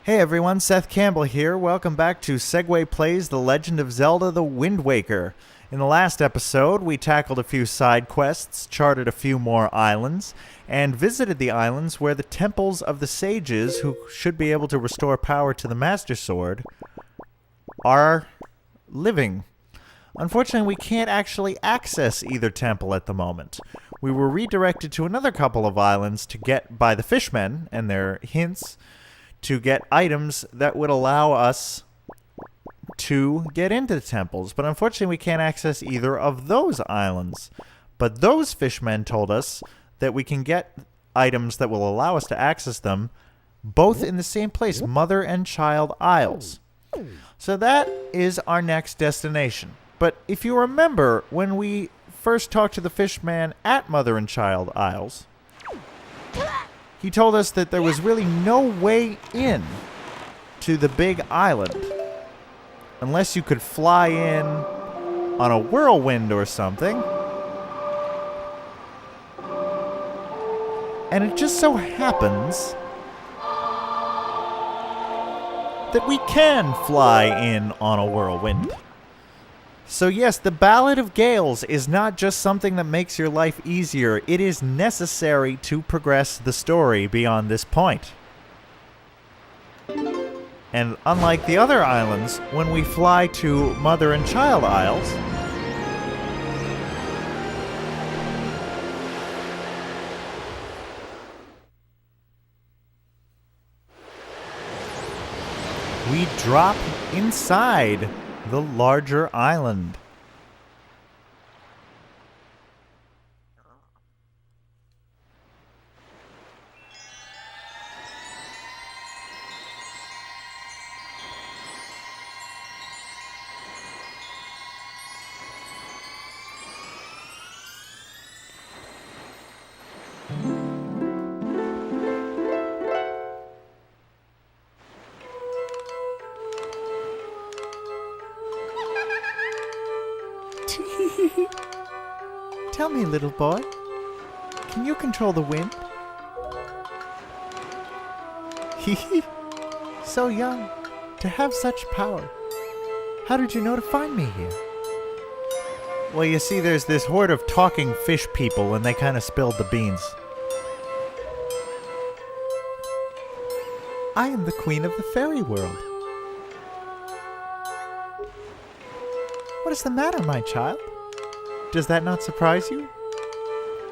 Hey everyone, Seth Campbell here. Welcome back to Segway Plays The Legend of Zelda The Wind Waker. In the last episode, we tackled a few side quests, charted a few more islands, and visited the islands where the temples of the sages, who should be able to restore power to the Master Sword, are living. Unfortunately, we can't actually access either temple at the moment. We were redirected to another couple of islands to get by the fishmen and their hints to get items that would allow us to get into the temples. But unfortunately, we can't access either of those islands. But those fishmen told us that we can get items that will allow us to access them both in the same place, Mother and Child Isles. So that is our next destination. But if you remember, when we first talked to the fishman at Mother and Child Isles, he told us that there was really no way in to the big island unless you could fly in on a whirlwind or something. And it just so happens that we can fly in on a whirlwind. So yes, the Ballad of Gales is not just something that makes your life easier, it is necessary to progress the story beyond this point. And unlike the other islands, when we fly to Mother and Child Isles, we drop inside the larger island. Tell me, little boy, can you control the wind? So young, to have such power. How did you know to find me here? Well, you see, there's this horde of talking fish people, and they kind of spilled the beans. I am the queen of the fairy world. What is the matter, my child? Does that not surprise you,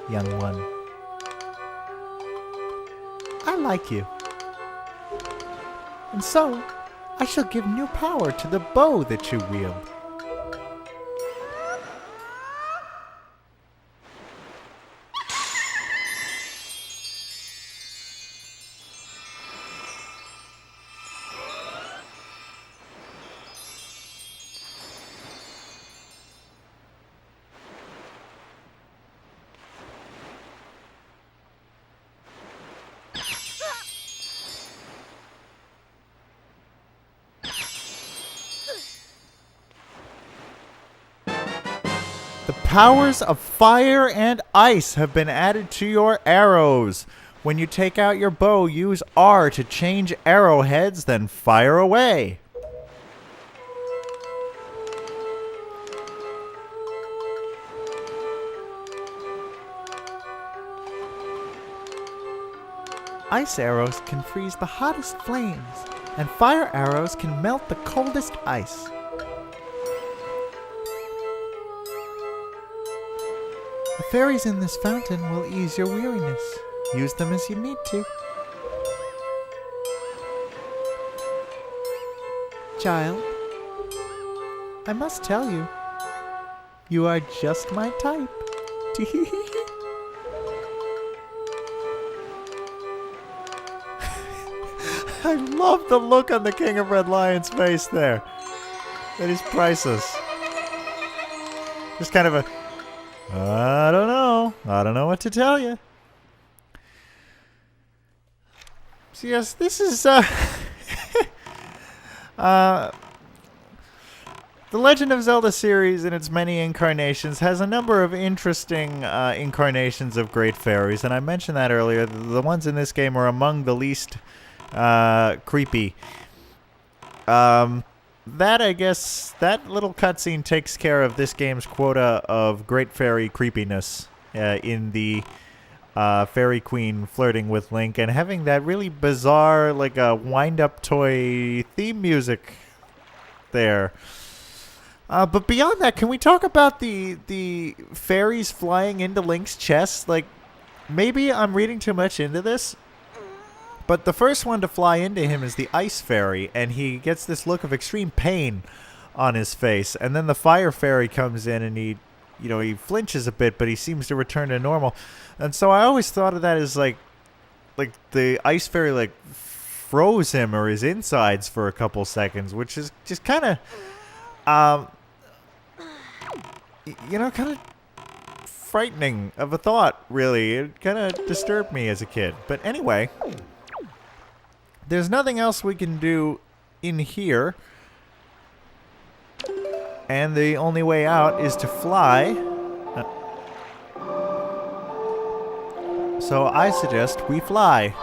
young one? I like you. And so, I shall give new power to the bow that you wield. The powers of fire and ice have been added to your arrows. When you take out your bow, use R to change arrowheads, then fire away. Ice arrows can freeze the hottest flames, and fire arrows can melt the coldest ice. The fairies in this fountain will ease your weariness. Use them as you need to. Child, I must tell you, you are just my type. I love the look on the King of Red Lion's face there. That is priceless. Just kind of a, I don't know. I don't know what to tell you. So yes, this is The Legend of Zelda series in its many incarnations has a number of interesting incarnations of great fairies, and I mentioned that earlier. The ones in this game are among the least creepy. That, I guess, that little cutscene takes care of this game's quota of Great Fairy creepiness in the Fairy Queen flirting with Link and having that really bizarre, like a wind-up toy theme music there. But beyond that, can we talk about the fairies flying into Link's chest? Like, maybe I'm reading too much into this, but the first one to fly into him is the Ice Fairy, and he gets this look of extreme pain on his face. And then the Fire Fairy comes in, and he flinches a bit, but he seems to return to normal. And so I always thought of that as like the Ice Fairy like froze him or his insides for a couple seconds, which is just kind of, kind of frightening of a thought, really. It kind of disturbed me as a kid. But anyway, there's nothing else we can do in here. And the only way out is to fly. So I suggest we fly.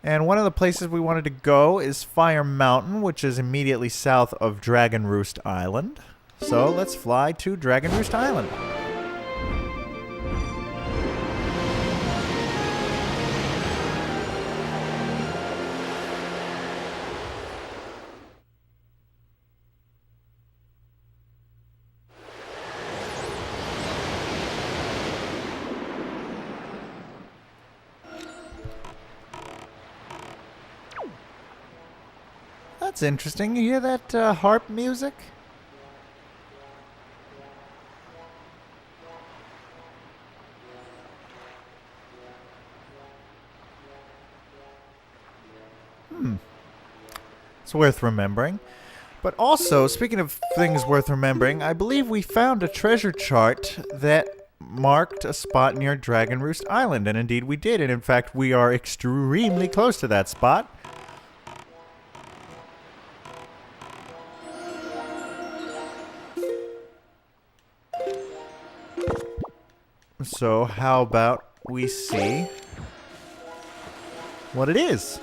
And one of the places we wanted to go is Fire Mountain, which is immediately south of Dragon Roost Island. So let's fly to Dragon Roost Island. That's interesting. You hear that harp music? It's worth remembering. But also, speaking of things worth remembering, I believe we found a treasure chart that marked a spot near Dragon Roost Island. And indeed we did. And in fact, we are extremely close to that spot. So how about we see what it is?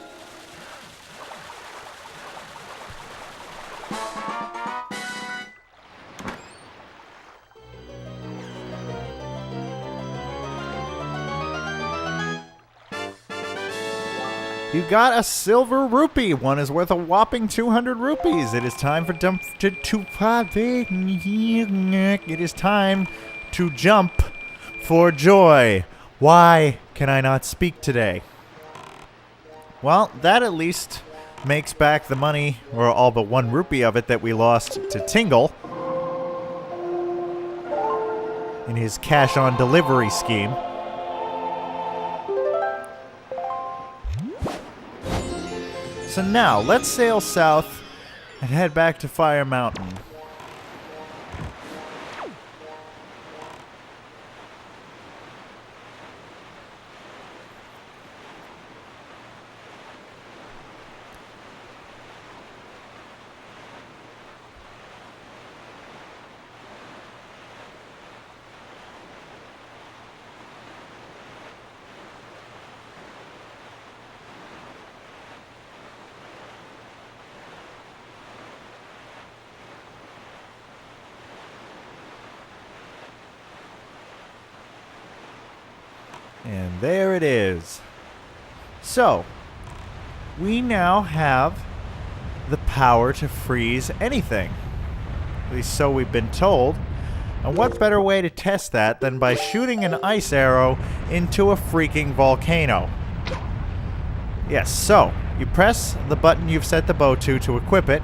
You got a silver rupee. One is worth a whopping 200 rupees. It is time for It is time to jump for joy. Why can I not speak today? Well, that at least makes back the money, or all but 1 rupee of it, that we lost to Tingle in his cash-on-delivery scheme. So now, let's sail south and head back to Fire Mountain. And there it is. So, we now have the power to freeze anything. At least so we've been told. And what better way to test that than by shooting an ice arrow into a freaking volcano? Yes, so, you press the button you've set the bow to equip it,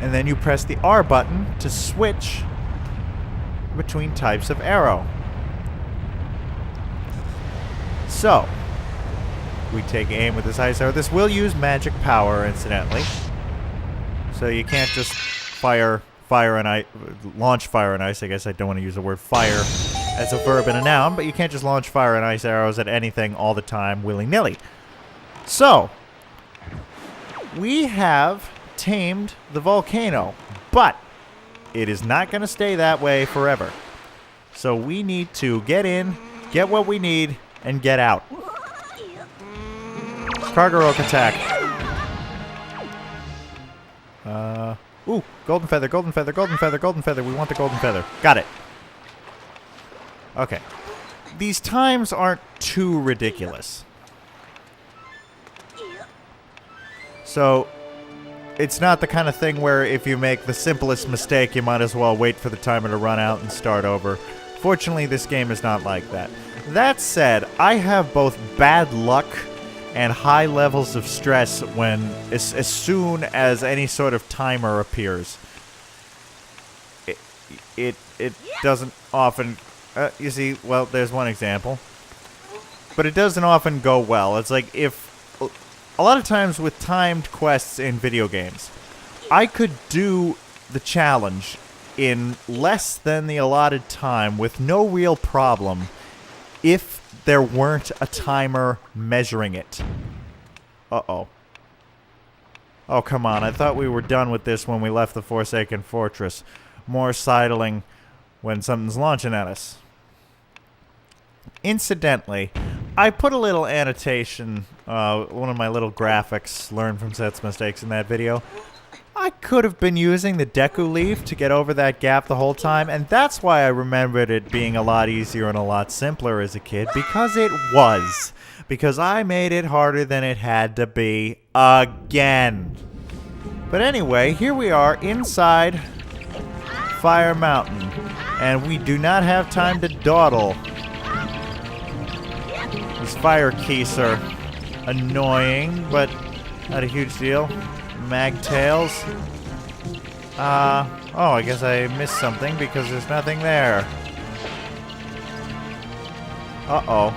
and then you press the R button to switch between types of arrow. So, we take aim with this ice arrow. This will use magic power, incidentally. So you can't just launch fire and ice. I guess I don't want to use the word fire as a verb and a noun, but you can't just launch fire and ice arrows at anything all the time, willy-nilly. So, we have tamed the volcano, but it is not going to stay that way forever. So we need to get in, get what we need, and get out. Kargarok attack. Ooh, golden feather, golden feather, golden feather, golden feather. We want the golden feather. Got it. Okay. These times aren't too ridiculous. So, it's not the kind of thing where if you make the simplest mistake, you might as well wait for the timer to run out and start over. Fortunately, this game is not like that. That said, I have both bad luck and high levels of stress when, as soon as any sort of timer appears. It doesn't often, you see, well, there's one example. But it doesn't often go well. It's like if, a lot of times with timed quests in video games, I could do the challenge in less than the allotted time with no real problem if there weren't a timer measuring it. Uh-oh. Oh, come on. I thought we were done with this when we left the Forsaken Fortress. More sidling when something's launching at us. Incidentally, I put a little annotation, one of my little graphics learned from Seth's mistakes in that video. I could have been using the Deku Leaf to get over that gap the whole time, and that's why I remembered it being a lot easier and a lot simpler as a kid, because it was. Because I made it harder than it had to be again. But anyway, here we are inside Fire Mountain, and we do not have time to dawdle. These fire keys are annoying, but not a huge deal. Magtails. Oh, I guess I missed something because there's nothing there. Uh-oh.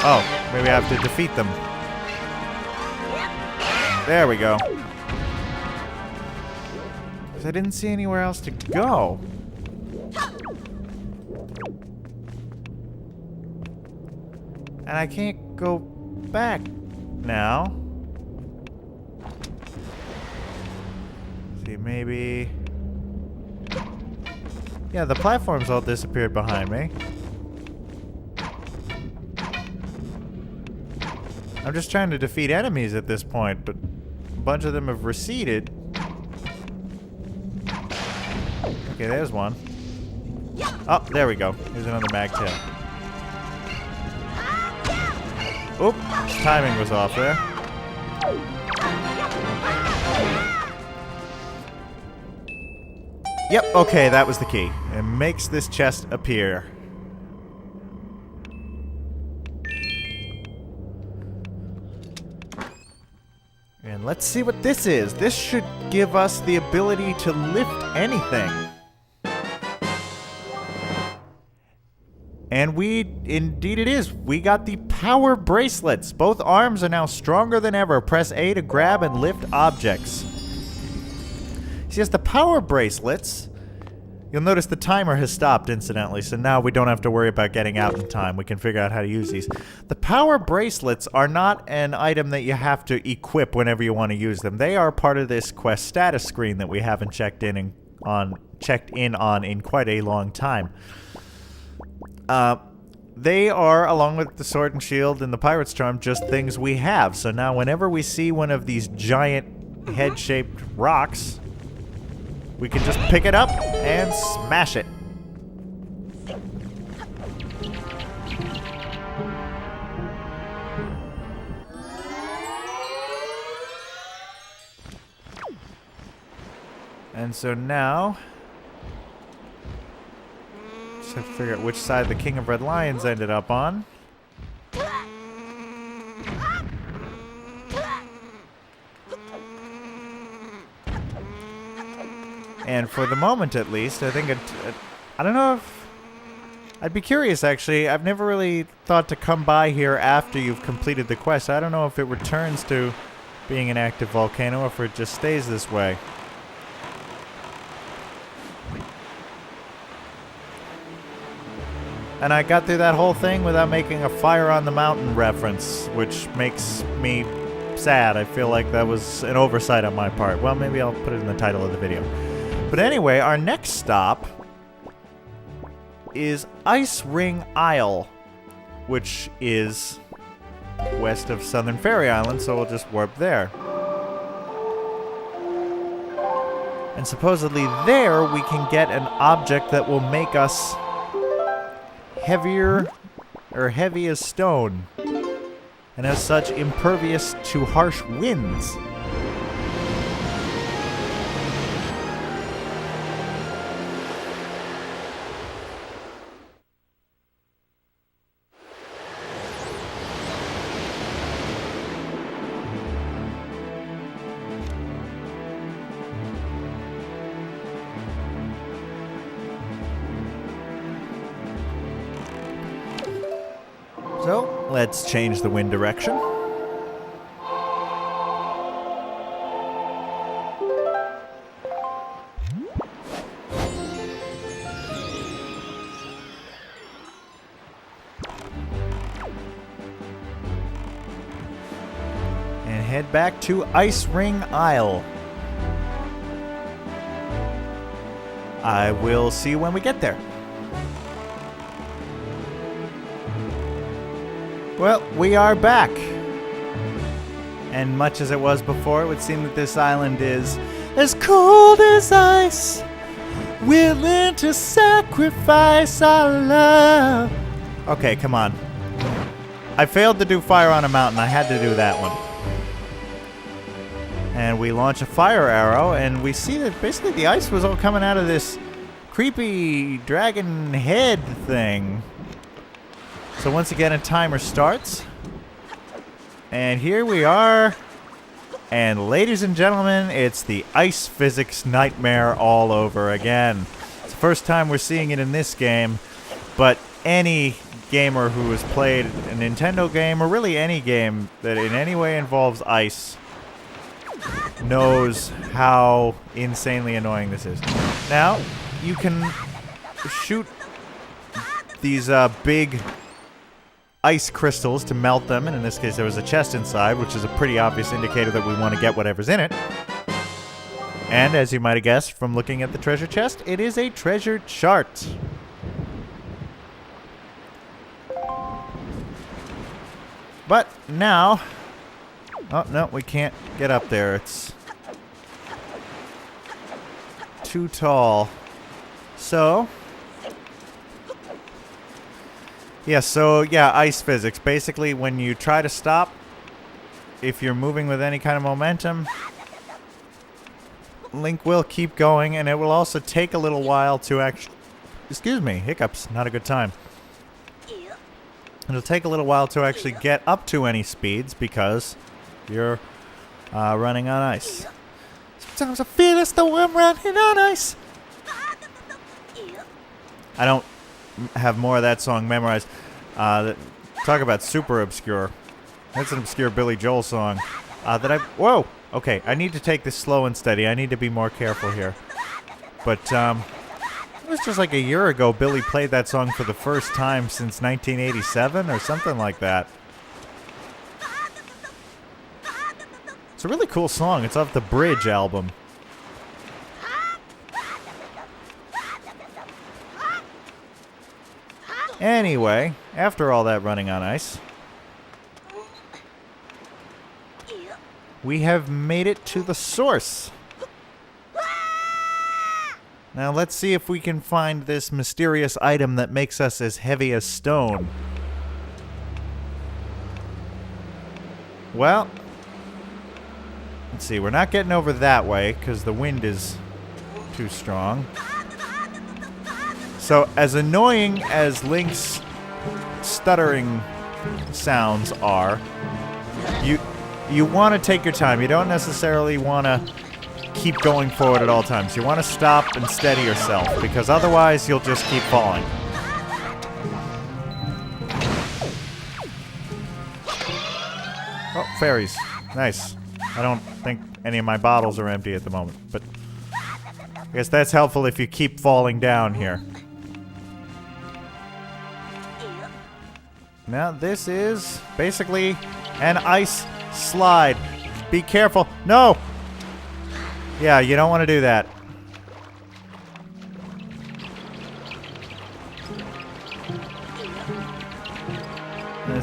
Oh, maybe I have to defeat them. There we go. 'Cause I didn't see anywhere else to go. And I can't go back now. See, maybe... Yeah, the platforms all disappeared behind me. I'm just trying to defeat enemies at this point, but a bunch of them have receded. Okay, there's one. Oh, there we go. Here's another magtail. Oop, timing was off there. Yep, okay, that was the key. It makes this chest appear. And let's see what this is. This should give us the ability to lift anything. And indeed it is. We got the power bracelets. Both arms are now stronger than ever. Press A to grab and lift objects. See, as the power bracelets, you'll notice the timer has stopped, incidentally, so now we don't have to worry about getting out in time. We can figure out how to use these. The power bracelets are not an item that you have to equip whenever you want to use them. They are part of this quest status screen that we haven't checked in on in quite a long time. They are, along with the sword and shield and the pirate's charm, just things we have. So now whenever we see one of these giant head-shaped rocks, we can just pick it up and smash it. And so now, just have to figure out which side the King of Red Lions ended up on. And for the moment, at least, I think I don't know if... I'd be curious, actually. I've never really thought to come by here after you've completed the quest. I don't know if it returns to being an active volcano or if it just stays this way. And I got through that whole thing without making a Fire on the Mountain reference, which makes me sad. I feel like that was an oversight on my part. Well, maybe I'll put it in the title of the video. But anyway, our next stop is Ice Ring Isle, which is west of Southern Fairy Island, so we'll just warp there. And supposedly there we can get an object that will make us heavier, or heavy as stone, and as such impervious to harsh winds. So, let's change the wind direction. And head back to Ice Ring Isle. I will see you when we get there. Well, we are back. And much as it was before, it would seem that this island is as cold as ice, willing to sacrifice our love. Okay, come on. I failed to do Fire on a Mountain. I had to do that one. And we launch a fire arrow, and we see that basically the ice was all coming out of this creepy dragon head thing. So once again, a timer starts. And here we are. And ladies and gentlemen, it's the ice physics nightmare all over again. It's the first time we're seeing it in this game, but any gamer who has played a Nintendo game, or really any game that in any way involves ice, knows how insanely annoying this is. Now, you can shoot these big ice crystals to melt them, and in this case there was a chest inside, which is a pretty obvious indicator that we want to get whatever's in it. And as you might have guessed from looking at the treasure chest, it is a treasure chart. But now... oh, no, we can't get up there. It's too tall. So... yeah, ice physics. Basically, when you try to stop, if you're moving with any kind of momentum, Link will keep going, and it will also take a little while to actually... excuse me, hiccups, not a good time. It'll take a little while to actually get up to any speeds, because you're running on ice. Sometimes I feel as though I'm running on ice. I don't have more of that song memorized. Talk about super obscure. That's an obscure Billy Joel song. Whoa! Okay, I need to take this slow and steady. I need to be more careful here. But, it was just like a year ago Billy played that song for the first time since 1987 or something like that. It's a really cool song. It's off the Bridge album. Anyway, after all that running on ice, we have made it to the source. Now let's see if we can find this mysterious item that makes us as heavy as stone. Well, let's see, we're not getting over that way because the wind is too strong. So, as annoying as Link's stuttering sounds are, you want to take your time. You don't necessarily want to keep going forward at all times. You want to stop and steady yourself, because otherwise you'll just keep falling. Oh, fairies. Nice. I don't think any of my bottles are empty at the moment, but I guess that's helpful if you keep falling down here. Now, this is basically an ice slide. Be careful. No! Yeah, you don't want to do that.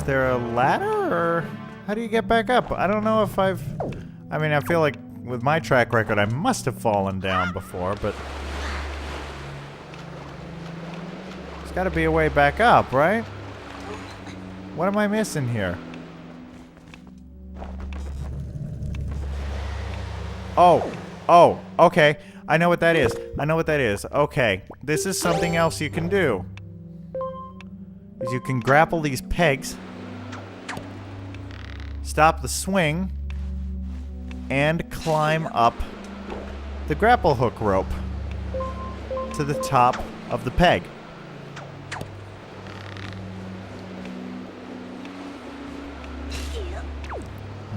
is there a ladder, or how do you get back up? I don't know if I mean, I feel like with my track record, I must have fallen down before, but there's got to be a way back up, right? What am I missing here? Oh, okay. I know what that is. Okay, this is something else you can do. Is you can grapple these pegs, stop the swing, and climb up the grapple hook rope to the top of the peg.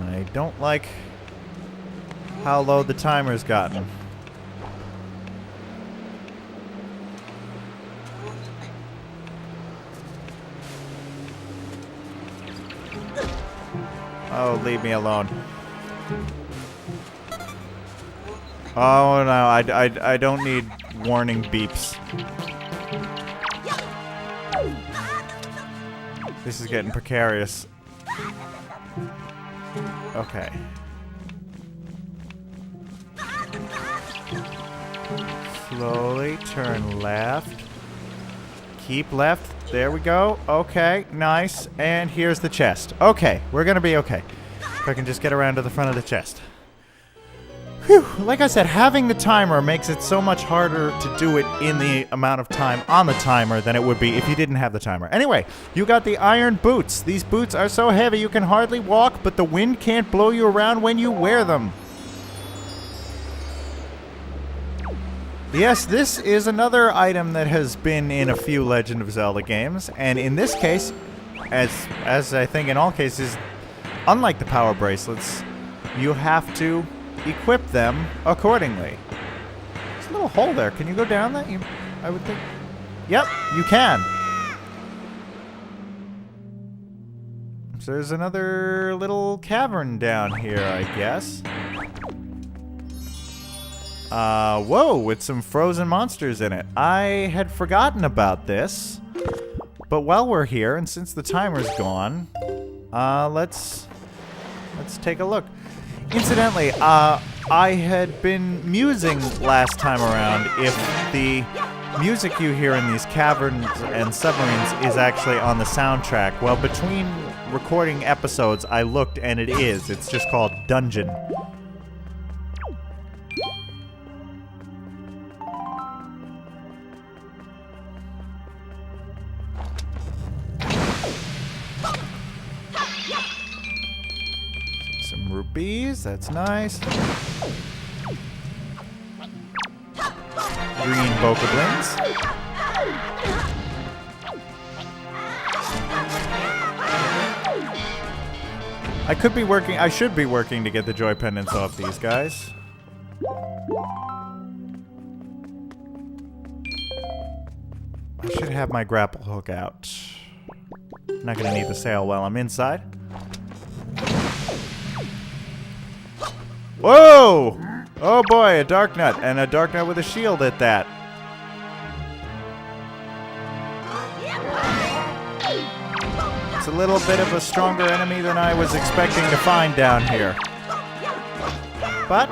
I don't like how low the timer's gotten. Oh, leave me alone. Oh no, I don't need warning beeps. This is getting precarious. Okay. Slowly turn left. Keep left. There we go. Okay, nice. And here's the chest. Okay, we're gonna be okay. If I can just get around to the front of the chest. Whew. Like I said, having the timer makes it so much harder to do it in the amount of time on the timer than it would be if you didn't have the timer. Anyway, you got the iron boots. These boots are so heavy you can hardly walk, but the wind can't blow you around when you wear them. Yes, this is another item that has been in a few Legend of Zelda games, and in this case, as I think in all cases, unlike the power bracelets, you have to equip them accordingly. There's a little hole there. Can you go down that? I would think. Yep, you can. So there's another little cavern down here, I guess. Whoa, with some frozen monsters in it. I had forgotten about this, but while we're here, and since the timer's gone, let's take a look. Incidentally, I had been musing last time around if the music you hear in these caverns and submarines is actually on the soundtrack. Well, between recording episodes, I looked and it is. It's just called Dungeon. Some rupees, that's nice. Green bokoblins. I should be working to get the joy pendants off these guys. I should have my grapple hook out. Not gonna need the sail while I'm inside. Whoa! Oh boy, a dark nut, and a dark nut with a shield at that. It's a little bit of a stronger enemy than I was expecting to find down here. But,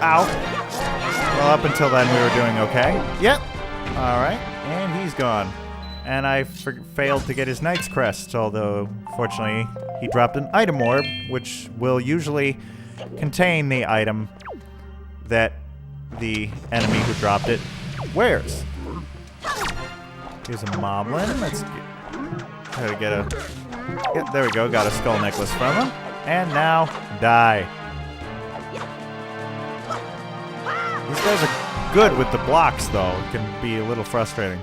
ow. Well, up until then we were doing okay. Yep. Alright, and he's gone. And I failed to get his Knight's Crest, although, fortunately, he dropped an item orb, which will usually contain the item that the enemy who dropped it wears. Here's a moblin. Let's try to get a... Yeah, there we go. Got a skull necklace from him. And now, die. These guys are good with the blocks, though. It can be a little frustrating.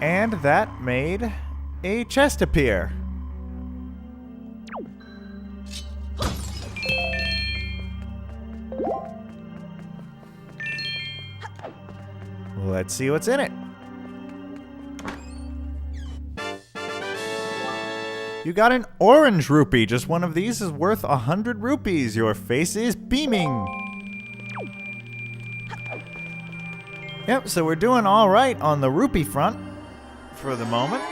And that made a chest appear. Let's see what's in it. You got an orange rupee. Just one of these is worth 100 rupees. Your face is beaming. Yep, so we're doing all right on the rupee front for the moment.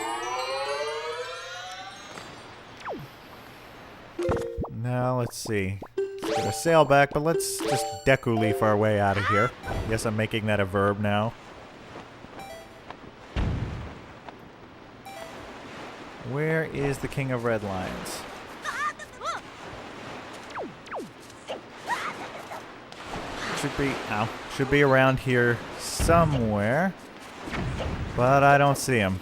Well, let's see. Let's get a sail back, but let's just Deku Leaf our way out of here. Guess I'm making that a verb now. Where is the King of Red Lions? Should be around here somewhere, but I don't see him.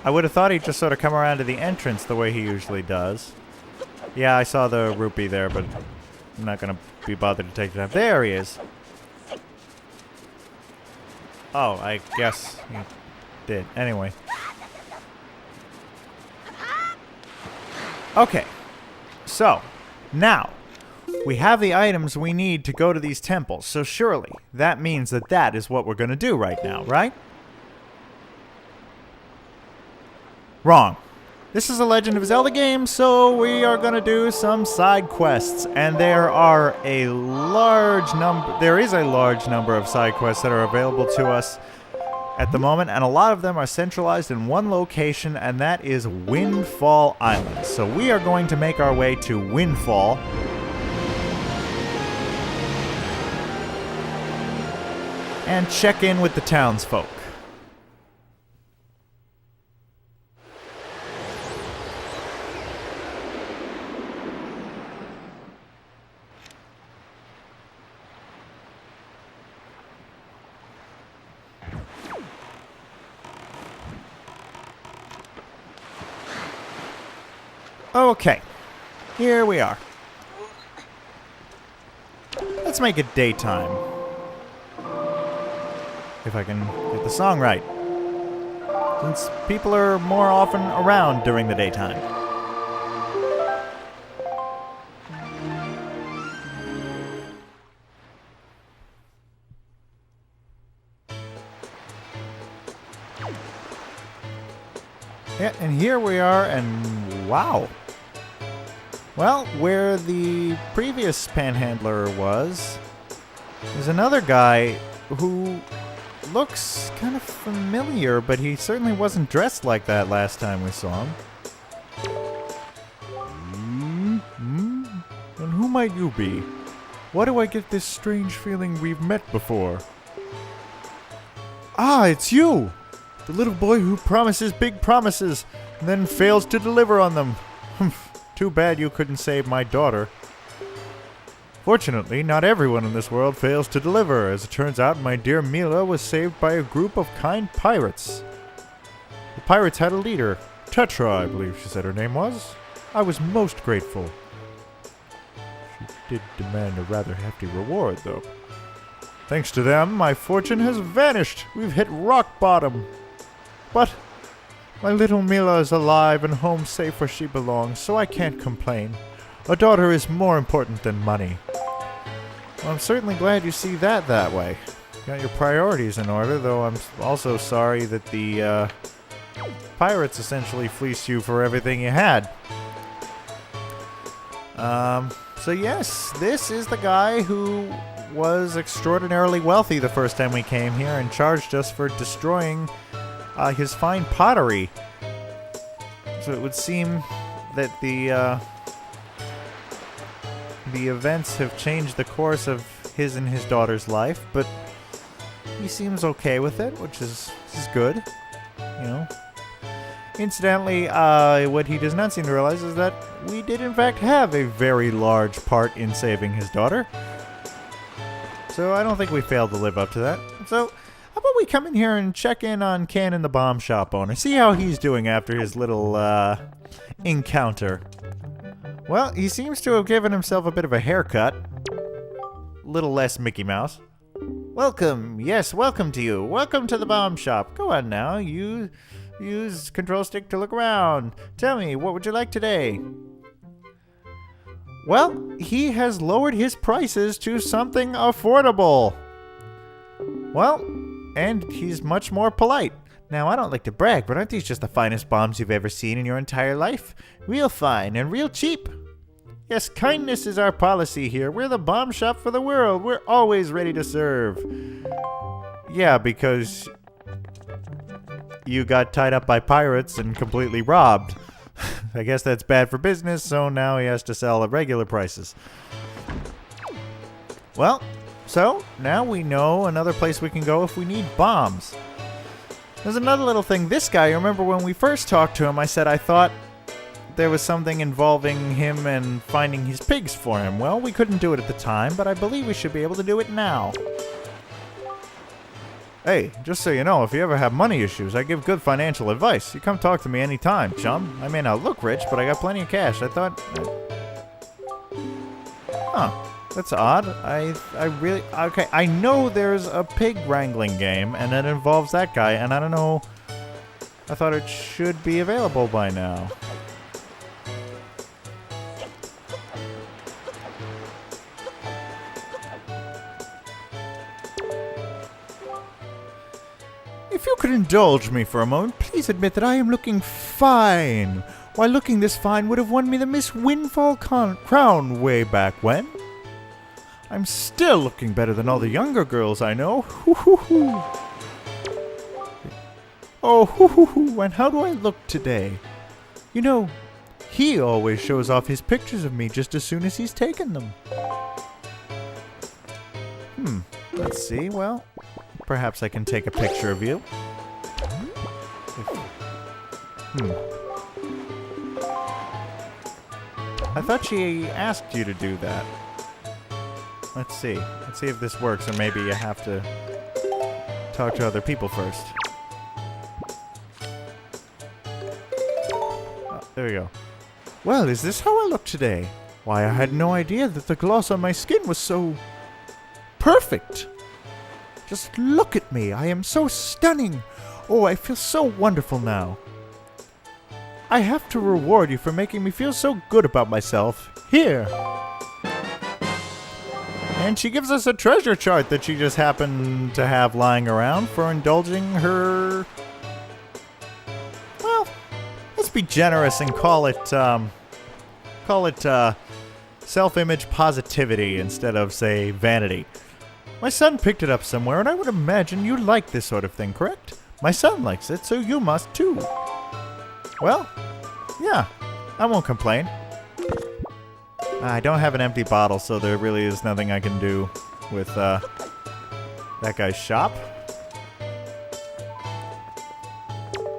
I would have thought he'd just sort of come around to the entrance the way he usually does. Yeah, I saw the rupee there, but I'm not going to be bothered to take that. There he is. Oh, I guess he did. Anyway. Okay. So, now, we have the items we need to go to these temples, so surely that means that that is what we're going to do right now, right? Wrong. This is a Legend of Zelda game, so we are going to do some side quests, and there is a large number of side quests that are available to us at the moment, and a lot of them are centralized in one location, and that is Windfall Island. So we are going to make our way to Windfall. And check in with the townsfolk. Okay, here we are. Let's make it daytime. If I can get the song right. Since people are more often around during the daytime. Yeah, and here we are, and wow. Well, where the previous panhandler was, there's another guy who looks kind of familiar, but he certainly wasn't dressed like that last time we saw him. And who might you be? Why do I get this strange feeling we've met before? Ah, it's you! The little boy who promises big promises, and then fails to deliver on them. Too bad you couldn't save my daughter. Fortunately, not everyone in this world fails to deliver. As it turns out, my dear Mila was saved by a group of kind pirates. The pirates had a leader, Tetra, I believe she said her name was. I was most grateful. She did demand a rather hefty reward, though. Thanks to them, my fortune has vanished. We've hit rock bottom. But my little Mila is alive and home safe where she belongs, so I can't complain. A daughter is more important than money. Well, I'm certainly glad you see that way. Got your priorities in order, though I'm also sorry that the pirates essentially fleeced you for everything you had. So yes, this is the guy who was extraordinarily wealthy the first time we came here and charged us for destroying his fine pottery. So it would seem that the events have changed the course of his and his daughter's life, but he seems okay with it, which is good, you know. Incidentally, what he does not seem to realize is that we did in fact have a very large part in saving his daughter. So I don't think we failed to live up to that. So how about we come in here and check in on Cannon the bomb shop owner, see how he's doing after his little encounter. Well, he seems to have given himself a bit of a haircut. Little less Mickey Mouse. Welcome. Yes, welcome to you. Welcome to the bomb shop. Go on now. Use control stick to look around. Tell me, what would you like today? Well, he has lowered his prices to something affordable. Well, and he's much more polite. Now, I don't like to brag, but aren't these just the finest bombs you've ever seen in your entire life? Real fine and real cheap. Yes, kindness is our policy here. We're the bomb shop for the world. We're always ready to serve. Yeah, because you got tied up by pirates and completely robbed. I guess that's bad for business, so now he has to sell at regular prices. Well, so now we know another place we can go if we need bombs. There's another little thing. This guy, remember when we first talked to him, I said I thought there was something involving him and finding his pigs for him. Well, we couldn't do it at the time, but I believe we should be able to do it now. Hey, just so you know, if you ever have money issues, I give good financial advice. You come talk to me anytime, chum. I may not look rich, but I got plenty of cash. I thought... Huh. That's odd. I really... Okay, I know there's a pig wrangling game, and it involves that guy, and I don't know... I thought it should be available by now. If you could indulge me for a moment, please admit that I am looking fine. Why, looking this fine would have won me the Miss Windfall crown way back when. I'm still looking better than all the younger girls I know. Hoo hoo hoo. Oh, hoo hoo hoo. And how do I look today? You know, he always shows off his pictures of me just as soon as he's taken them. Let's see. Well, perhaps I can take a picture of you. I thought she asked you to do that. Let's see. Let's see if this works, or maybe you have to talk to other people first. Oh, there we go. Well, is this how I look today? Why, I had no idea that the gloss on my skin was so... perfect! Just look at me. I am so stunning. Oh, I feel so wonderful now. I have to reward you for making me feel so good about myself. Here. And she gives us a treasure chart that she just happened to have lying around for indulging her... Well, let's be generous and call it self-image positivity instead of, say, vanity. My son picked it up somewhere, and I would imagine you like this sort of thing, correct? My son likes it, so you must too. Well, yeah, I won't complain. I don't have an empty bottle, so there really is nothing I can do with that guy's shop.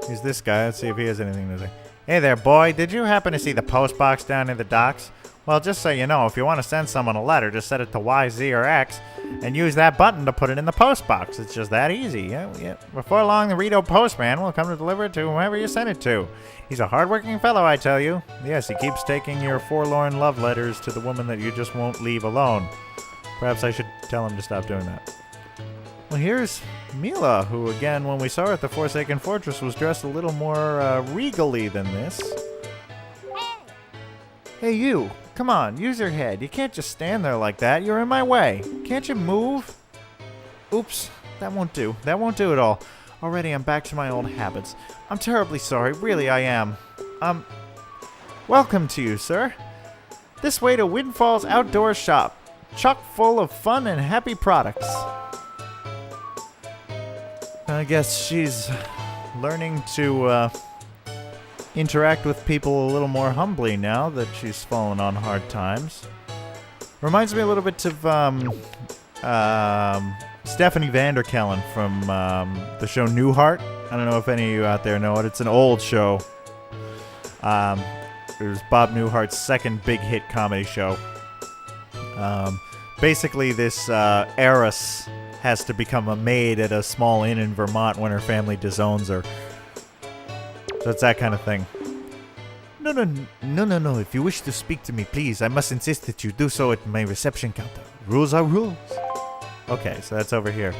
Here's this guy. Let's see if he has anything to say. Hey there, boy. Did you happen to see the post box down in the docks? Well, just so you know, if you want to send someone a letter, just set it to Y, Z, or X, and use that button to put it in the post box. It's just that easy. Yeah. Before long, the Rito postman will come to deliver it to whomever you send it to. He's a hard-working fellow, I tell you. Yes, he keeps taking your forlorn love letters to the woman that you just won't leave alone. Perhaps I should tell him to stop doing that. Well, here's Mila, who, again, when we saw her at the Forsaken Fortress, was dressed a little more regally than this. Hey, you. Come on, use your head. You can't just stand there like that. You're in my way. Can't you move? Oops, that won't do. That won't do at all. Already I'm back to my old habits. I'm terribly sorry. Really, I am. Welcome to you, sir. This way to Windfall's outdoor shop. Chock full of fun and happy products. I guess she's learning to, interact with people a little more humbly now that she's fallen on hard times. Reminds me a little bit of Stephanie Vanderkellen from the show Newhart. I don't know if any of you out there know it. It's an old show. It was Bob Newhart's second big hit comedy show. Basically, this heiress has to become a maid at a small inn in Vermont when her family disowns her. So it's that kind of thing. No. If you wish to speak to me, please, I must insist that you do so at my reception counter. Rules are rules. Okay, so that's over here.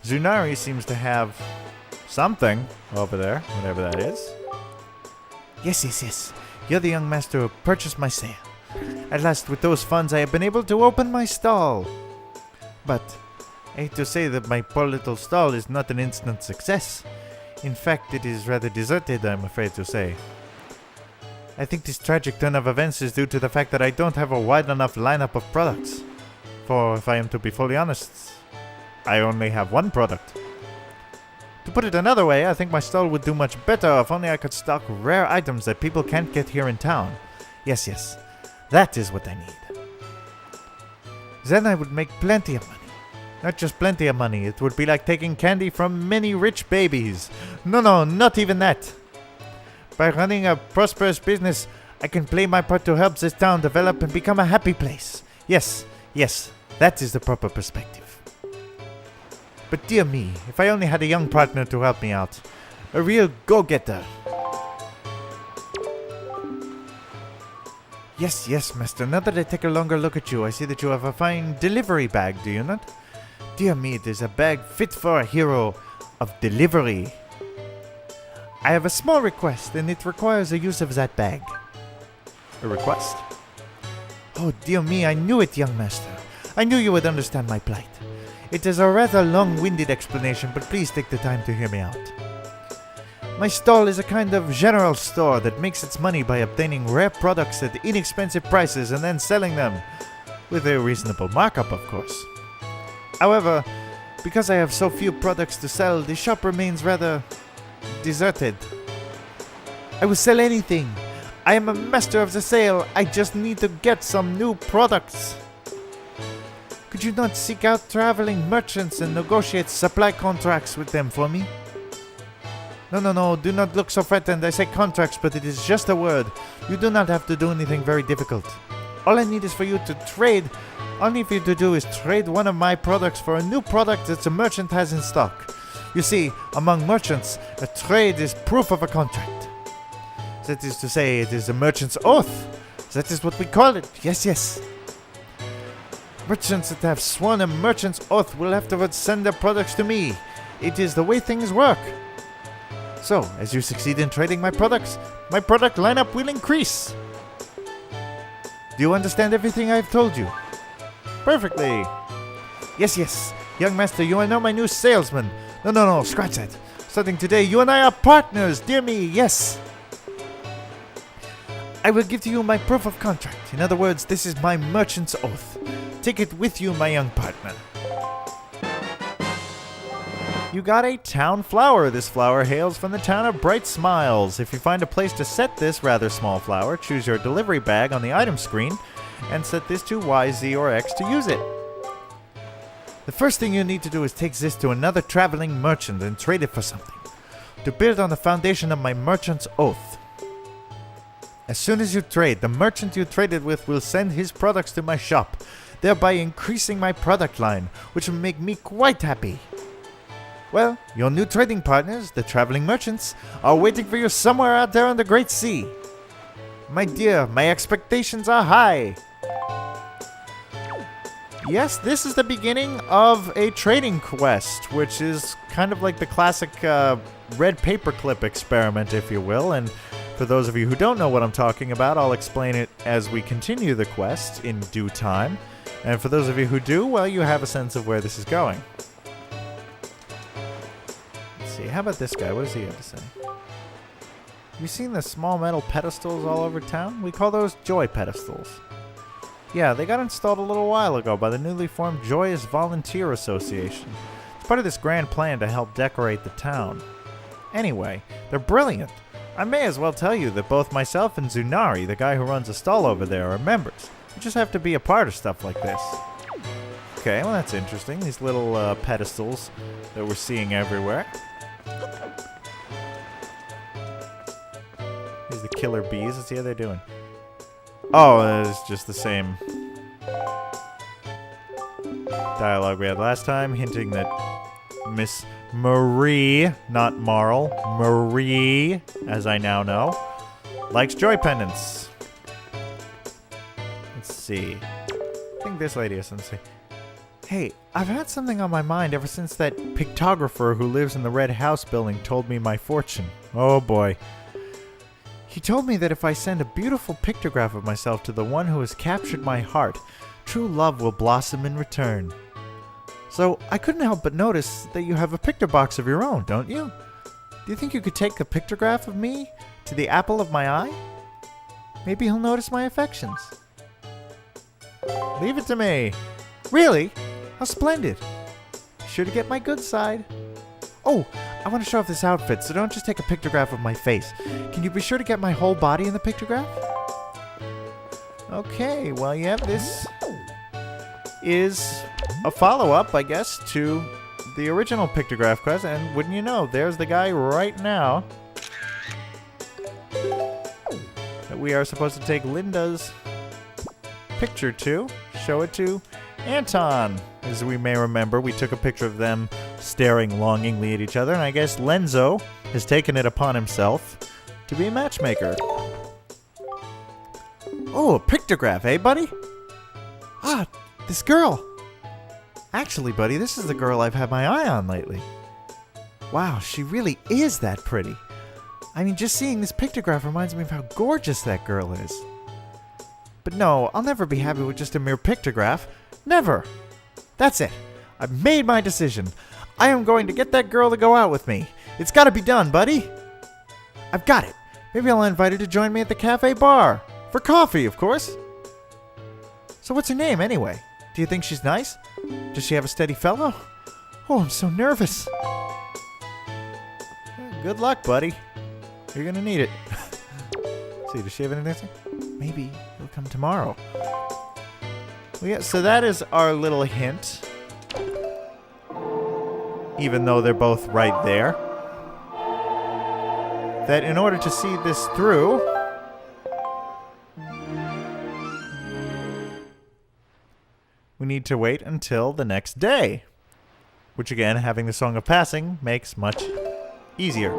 Zunari seems to have something over there, whatever that is. Yes. You're the young master who purchased my sale. At last, with those funds, I have been able to open my stall. But I hate to say that my poor little stall is not an instant success. In fact, it is rather deserted, I'm afraid to say. I think this tragic turn of events is due to the fact that I don't have a wide enough lineup of products. For if I am to be fully honest, I only have one product. To put it another way, I think my stall would do much better if only I could stock rare items that people can't get here in town. Yes, that is what I need. Then I would make plenty of money. Not just plenty of money, it would be like taking candy from many rich babies. No, not even that. By running a prosperous business, I can play my part to help this town develop and become a happy place. Yes, that is the proper perspective. But dear me, if I only had a young partner to help me out. A real go-getter. Yes, master. Now that I take a longer look at you, I see that you have a fine delivery bag, do you not? Dear me, it is a bag fit for a hero of delivery. I have a small request, and it requires the use of that bag. A request? Oh, dear me, I knew it, young master. I knew you would understand my plight. It is a rather long-winded explanation, but please take the time to hear me out. My stall is a kind of general store that makes its money by obtaining rare products at inexpensive prices and then selling them. With a reasonable markup, of course. However, because I have so few products to sell, the shop remains rather deserted. I will sell anything. I am a master of the sale. I just need to get some new products. Could you not seek out traveling merchants and negotiate supply contracts with them for me? No, do not look so frightened. I say contracts, but it is just a word. You do not have to do anything very difficult. All I need is for you to trade. All I need for you to do is trade one of my products for a new product that the merchant has in stock. You see, among merchants, a trade is proof of a contract. That is to say, it is a merchant's oath. That is what we call it. Yes. Merchants that have sworn a merchant's oath will afterwards send their products to me. It is the way things work. So, as you succeed in trading my products, my product lineup will increase. Do you understand everything I've told you? Perfectly. Yes. Young master, you are now my new salesman. No, scratch that. Starting today, you and I are partners, dear me, yes. I will give to you my proof of contract. In other words, this is my merchant's oath. Take it with you, my young partner. You got a town flower. This flower hails from the town of Bright Smiles. If you find a place to set this rather small flower, choose your delivery bag on the item screen and set this to Y, Z, or X to use it. The first thing you need to do is take this to another traveling merchant and trade it for something, to build on the foundation of my merchant's oath. As soon as you trade, the merchant you traded with will send his products to my shop, thereby increasing my product line, which will make me quite happy. Well, your new trading partners, the traveling merchants, are waiting for you somewhere out there on the Great Sea. My dear, my expectations are high. Yes, this is the beginning of a trading quest, which is kind of like the classic red paperclip experiment, if you will. And for those of you who don't know what I'm talking about, I'll explain it as we continue the quest in due time. And for those of you who do, well, you have a sense of where this is going. Let's see, how about this guy? What does he have to say? You seen the small metal pedestals all over town? We call those joy pedestals. Yeah, they got installed a little while ago by the newly formed Joyous Volunteer Association. It's part of this grand plan to help decorate the town. Anyway, they're brilliant. I may as well tell you that both myself and Zunari, the guy who runs a stall over there, are members. You just have to be a part of stuff like this. Okay, well that's interesting. These little pedestals that we're seeing everywhere. Here's the killer bees. Let's see how they're doing. Oh, it's just the same dialogue we had last time, hinting that Miss Marie, not Marl, Marie, as I now know, likes joy pendants. Let's see. I think this lady has something to say. Hey, I've had something on my mind ever since that pictographer who lives in the red house building told me my fortune. Oh boy. He told me that if I send a beautiful pictograph of myself to the one who has captured my heart, true love will blossom in return. So I couldn't help but notice that you have a picture box of your own, don't you? Do you think you could take a pictograph of me to the apple of my eye? Maybe he'll notice my affections. Leave it to me. Really? How splendid. Be sure to get my good side. Oh, I want to show off this outfit, so don't just take a pictograph of my face. Can you be sure to get my whole body in the pictograph? Okay, well, yeah, this is a follow-up, I guess, to the original pictograph quest, and wouldn't you know, there's the guy right now that we are supposed to take Linda's picture to, show it to Anton. As we may remember, we took a picture of them staring longingly at each other, and I guess Lenzo has taken it upon himself to be a matchmaker. Oh, a pictograph, eh, buddy? Ah, this girl. Actually, buddy, this is the girl I've had my eye on lately. Wow, she really is that pretty. I mean, just seeing this pictograph reminds me of how gorgeous that girl is. But no, I'll never be happy with just a mere pictograph. Never. That's it. I've made my decision. I am going to get that girl to go out with me. It's got to be done, buddy. I've got it. Maybe I'll invite her to join me at the cafe bar. For coffee, of course. So what's her name, anyway? Do you think she's nice? Does she have a steady fellow? Oh, I'm so nervous. Good luck, buddy. You're gonna need it. See, does she have anything to say? Maybe he'll come tomorrow. Well, yeah, so that is our little hint. Even though they're both right there. That in order to see this through, we need to wait until the next day. Which again, having the Song of Passing makes much easier.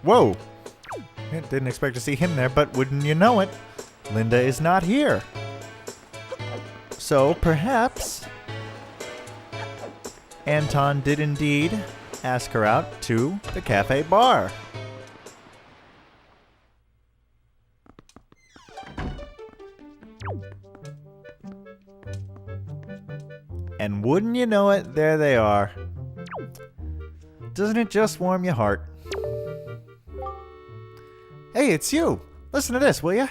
Whoa! Didn't expect to see him there, but wouldn't you know it, Linda is not here. So perhaps Anton did indeed ask her out to the cafe bar. And wouldn't you know it, there they are. Doesn't it just warm your heart? Hey, it's you. Listen to this, will ya?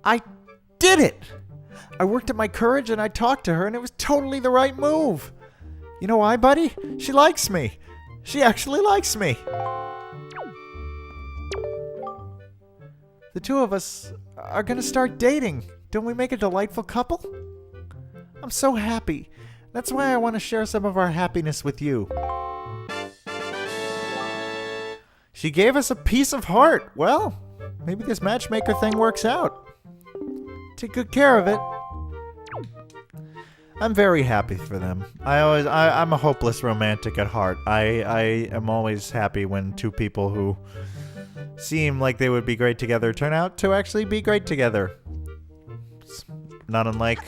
I did it! I worked at my courage and I talked to her and it was totally the right move. You know why, buddy? She likes me. She actually likes me. The two of us are gonna start dating. Don't we make a delightful couple? I'm so happy. That's why I want to share some of our happiness with you. She gave us a piece of heart. Well, maybe this matchmaker thing works out. Take good care of it. I'm very happy for them. I'm a hopeless romantic at heart. I am always happy when two people who seem like they would be great together turn out to actually be great together. It's not unlike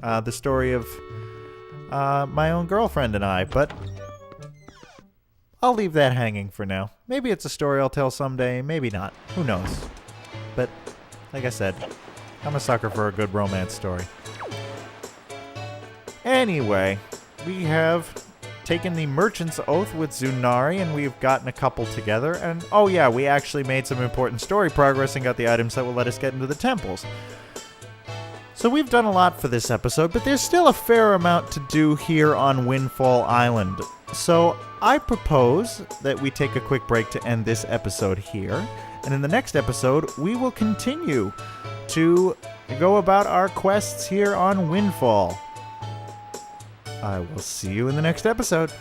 the story of my own girlfriend and I, but I'll leave that hanging for now. Maybe it's a story I'll tell someday, maybe not. Who knows? But, like I said, I'm a sucker for a good romance story. Anyway, we have taken the Merchant's Oath with Zunari, and we've gotten a couple together. And, oh yeah, we actually made some important story progress and got the items that will let us get into the temples. So we've done a lot for this episode, but there's still a fair amount to do here on Windfall Island. So I propose that we take a quick break to end this episode here. And in the next episode, we will continue to go about our quests here on Windfall. I will see you in the next episode.